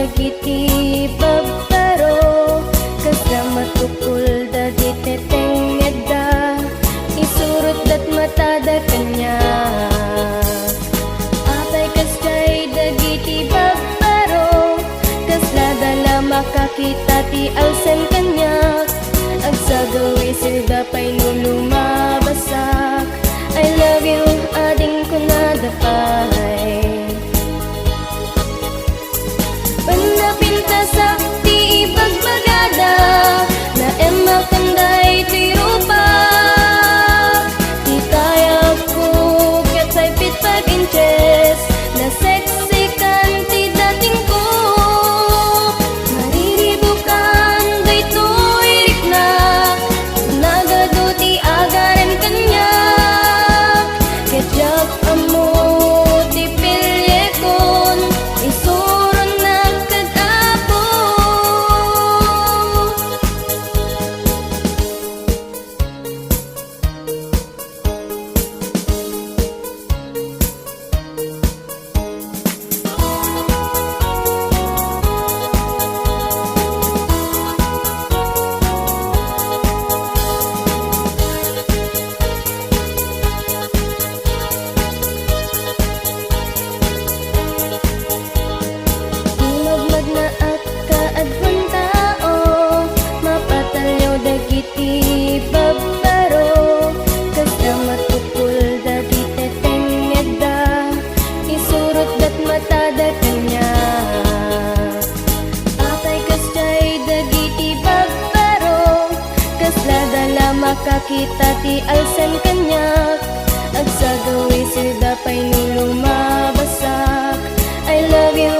dagiti babbaro, kasla matukul dagiti tengedda, isurot dat matada kanya. Apay kastay dagiti babbaro, kasla dala makakita ti alsen kanyak, agsagawi silda pay no lumabasak. I love you, ading ko na dapay. Panapinta sa ti ibagbagada, na emma kanday ti rupa. Ti kaya ko katsay pit 5 inches, na sexy kan ti dating ko. Mariribukan dayto irik na, nagado ti agaran kanya. Ketjak amo ti pilyekon, isuron na kag-apo. Magmag na at kaadwan tao, mapatalyaw dagiti babbaro, kasla matukul dagiti tengedda, isurot dat matada kanya. Apay kastay dagiti babbaro, kasla dala makakita ti alsen kanyak, agsagawi silda pay no lumabasak. I love you,